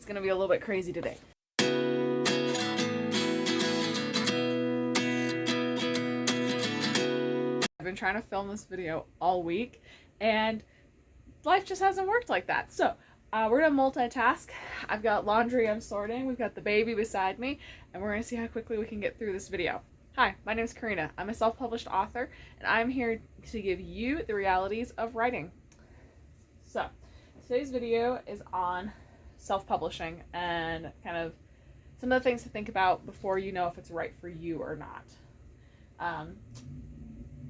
It's gonna be a little bit crazy today. I've been trying to film this video all week and life just hasn't worked like that. So we're gonna multitask. I've got laundry I'm sorting, we've got the baby beside me, and we're gonna see how quickly we can get through this video. Hi, my name is Karina. I'm a self-published author, and I'm here to give you the realities of writing. So today's video is on self-publishing and kind of some of the things to think about before you know if it's right for you or not.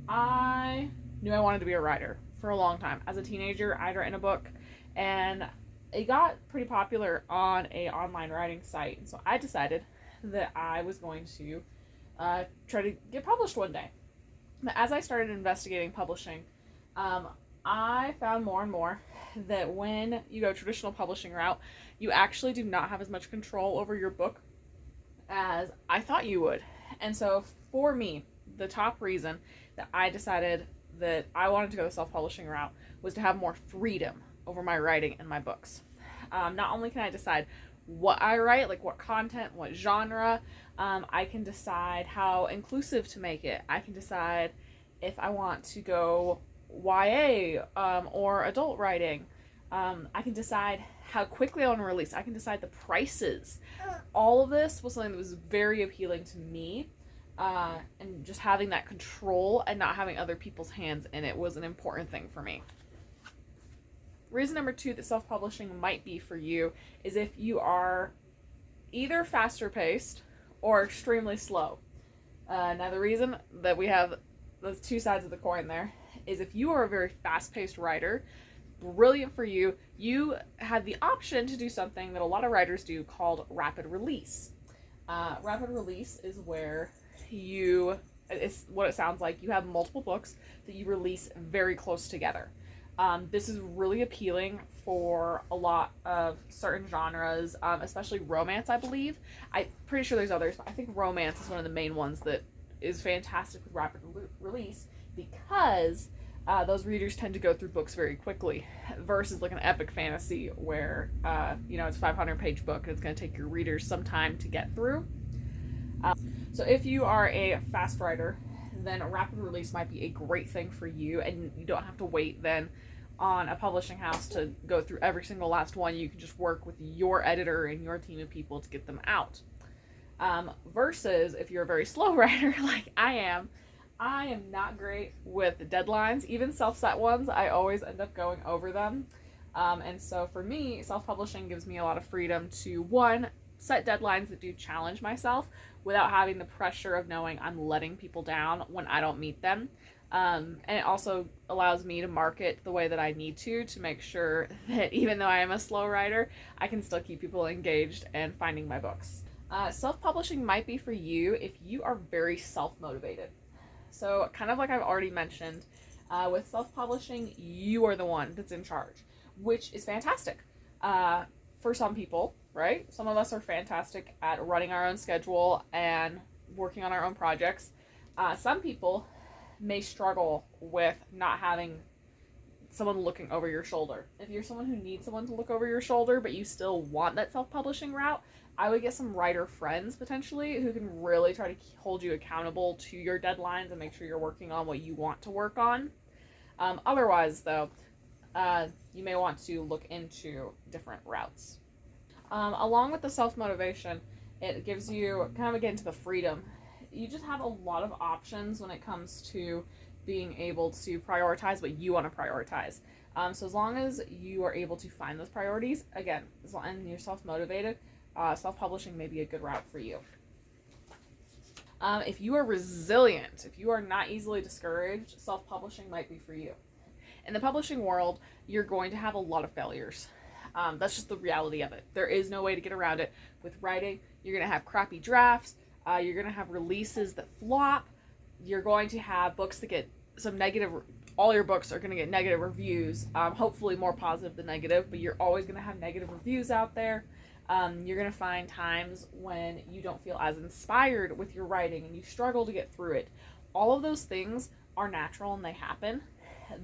I knew I wanted to be a writer for a long time. As a teenager, I'd written a book, and it got pretty popular on an online writing site. And so I decided that I was going to try to get published one day. But as I started investigating publishing, I found more and more that when you go traditional publishing route, you actually do not have as much control over your book as I thought you would. And so for me, the top reason that I decided that I wanted to go the self-publishing route was to have more freedom over my writing and my books. Not only can I decide what I write, like what content, what genre, I can decide how inclusive to make it. I can decide if I want to go YA or adult writing. I can decide how quickly I want to release. I can decide the prices. All of this was something that was very appealing to me. And just having that control and not having other people's hands in it was an important thing for me. Reason number 2 that self-publishing might be for you is if you are either faster paced or extremely slow. Now the reason that we have those two sides of the coin there is if you are a very fast-paced writer, brilliant for you, you have the option to do something that a lot of writers do called rapid release. Rapid release is where it's what it sounds like. You have multiple books that you release very close together. This is really appealing for a lot of certain genres, especially romance, I believe. I'm pretty sure there's others, but I think romance is one of the main ones that is fantastic with rapid release because those readers tend to go through books very quickly versus like an epic fantasy where, it's a 500-page book and it's going to take your readers some time to get through. So if you are a fast writer, then a rapid release might be a great thing for you, and you don't have to wait then on a publishing house to go through every single last one. You can just work with your editor and your team of people to get them out. Versus if you're a very slow writer like I am not great with deadlines, even self-set ones. I always end up going over them. And so for me, self-publishing gives me a lot of freedom to, one, set deadlines that do challenge myself without having the pressure of knowing I'm letting people down when I don't meet them. And it also allows me to market the way that I need to make sure that even though I am a slow writer, I can still keep people engaged and finding my books. Self-publishing might be for you if you are very self-motivated. So kind of like I've already mentioned, with self-publishing, you are the one that's in charge, which is fantastic for some people, right? Some of us are fantastic at running our own schedule and working on our own projects. Some people may struggle with not having someone looking over your shoulder. If you're someone who needs someone to look over your shoulder, but you still want that self-publishing route, I would get some writer friends potentially who can really try to hold you accountable to your deadlines and make sure you're working on what you want to work on. Otherwise, though, you may want to look into different routes. Along with the self-motivation, it gives you kind of again to the freedom. You just have a lot of options when it comes to being able to prioritize what you want to prioritize. So as long as you are able to find those priorities, again, and you're self-motivated, self-publishing may be a good route for you. If you are resilient, if you are not easily discouraged, self-publishing might be for you. In the publishing world, you're going to have a lot of failures. That's just the reality of it. There is no way to get around it. With writing, you're going to have crappy drafts. You're going to have releases that flop. You're going to have books that get some negative. All your books are going to get negative reviews. Hopefully more positive than negative, but you're always going to have negative reviews out there. You're going to find times when you don't feel as inspired with your writing and you struggle to get through it. All of those things are natural and they happen.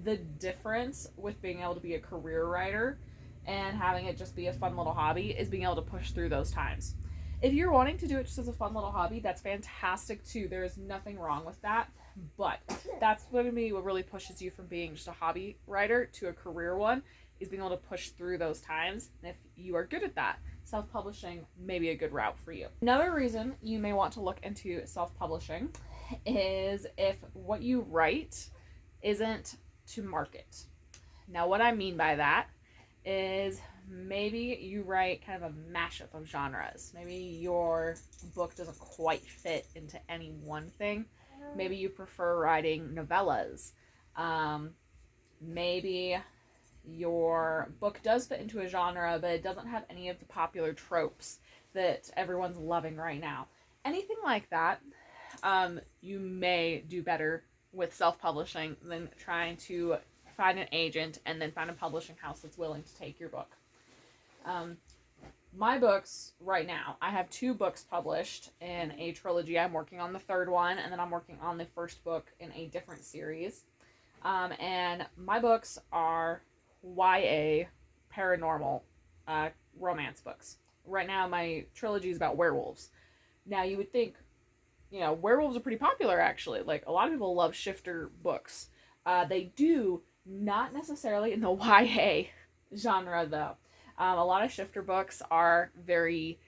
The difference with being able to be a career writer and having it just be a fun little hobby is being able to push through those times. If you're wanting to do it just as a fun little hobby, that's fantastic too. There is nothing wrong with that. But that's going to be what really pushes you from being just a hobby writer to a career one, is being able to push through those times. And if you are good at that, self-publishing may be a good route for you. Another reason you may want to look into self-publishing is if what you write isn't to market. Now, what I mean by that is maybe you write kind of a mashup of genres. Maybe your book doesn't quite fit into any one thing. Maybe you prefer writing novellas. Maybe your book does fit into a genre, but it doesn't have any of the popular tropes that everyone's loving right now. Anything like that, you may do better with self-publishing than trying to find an agent and then find a publishing house that's willing to take your book. My books right now, I have 2 books published in a trilogy. I'm working on the 3rd one, and then I'm working on the 1st book in a different series. And my books are YA paranormal romance books. Right now, my trilogy is about werewolves. Now, you would think, werewolves are pretty popular, actually. Like, a lot of people love shifter books. They do, not necessarily in the YA genre, though. A lot of shifter books are very,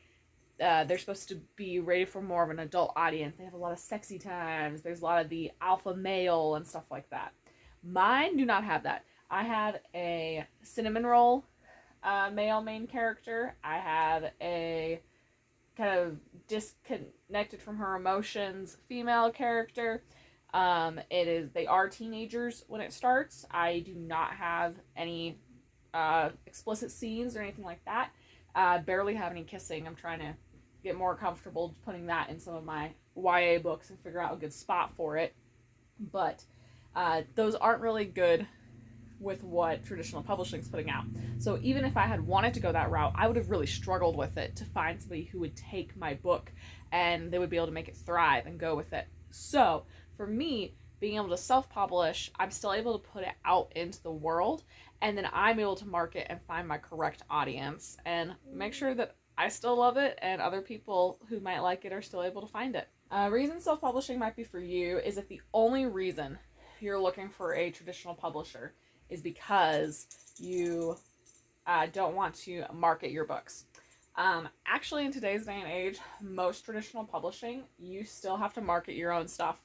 they're supposed to be rated for more of an adult audience. They have a lot of sexy times. There's a lot of the alpha male and stuff like that. Mine do not have that. I have a cinnamon roll male main character. I have a kind of disconnected from her emotions female character. They are teenagers when it starts. I do not have any explicit scenes or anything like that. Barely have any kissing. I'm trying to get more comfortable putting that in some of my YA books and figure out a good spot for it. But those aren't really good with what traditional publishing is putting out. So even if I had wanted to go that route, I would have really struggled with it to find somebody who would take my book and they would be able to make it thrive and go with it. So for me, being able to self-publish, I'm still able to put it out into the world, and then I'm able to market and find my correct audience and make sure that I still love it and other people who might like it are still able to find it. Reason self-publishing might be for you is if the only reason you're looking for a traditional publisher is because you don't want to market your books. Actually, in today's day and age, most traditional publishing, you still have to market your own stuff.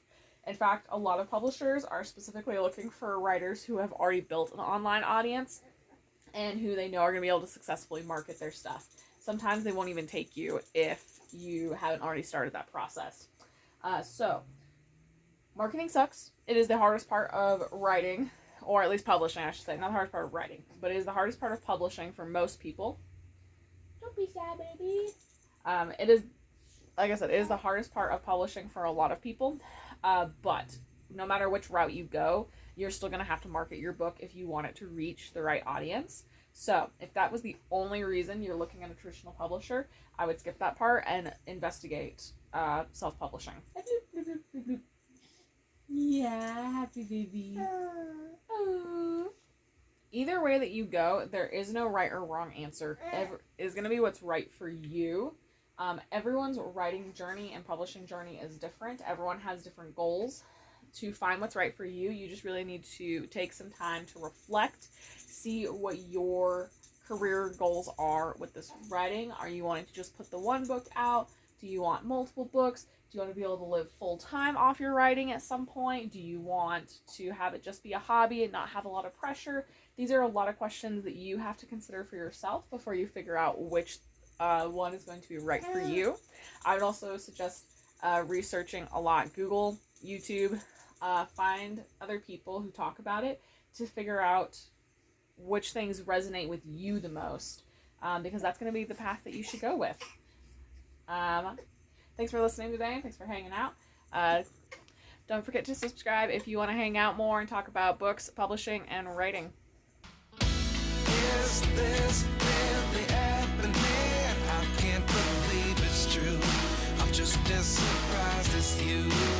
In fact, a lot of publishers are specifically looking for writers who have already built an online audience and who they know are going to be able to successfully market their stuff. Sometimes they won't even take you if you haven't already started that process. So, marketing sucks. It is the hardest part of writing, or at least publishing, I should say. Not the hardest part of writing, but it is the hardest part of publishing for most people. Don't be sad, baby. It is, like I said, it is the hardest part of publishing for a lot of people. But no matter which route you go, you're still going to have to market your book if you want it to reach the right audience. So if that was the only reason you're looking at a traditional publisher, I would skip that part and investigate self-publishing. Yeah, happy baby. Either way that you go, there is no right or wrong answer. It is going to be what's right for you. Everyone's writing journey and publishing journey is different. Everyone has different goals. To find what's right for you, you just really need to take some time to reflect, see what your career goals are with this writing. Are you wanting to just put the one book out? Do you want multiple books? Do you want to be able to live full-time off your writing at some point? Do you want to have it just be a hobby and not have a lot of pressure? These are a lot of questions that you have to consider for yourself before you figure out which one is going to be right for you. I would also suggest researching a lot. Google, YouTube, find other people who talk about it to figure out which things resonate with you the most, because that's going to be the path that you should go with. Thanks for listening today. Thanks for hanging out. Don't forget to subscribe if you want to hang out more and talk about books, publishing, and writing. Is this really happening? I can't believe it's true. I'm just as surprised as you.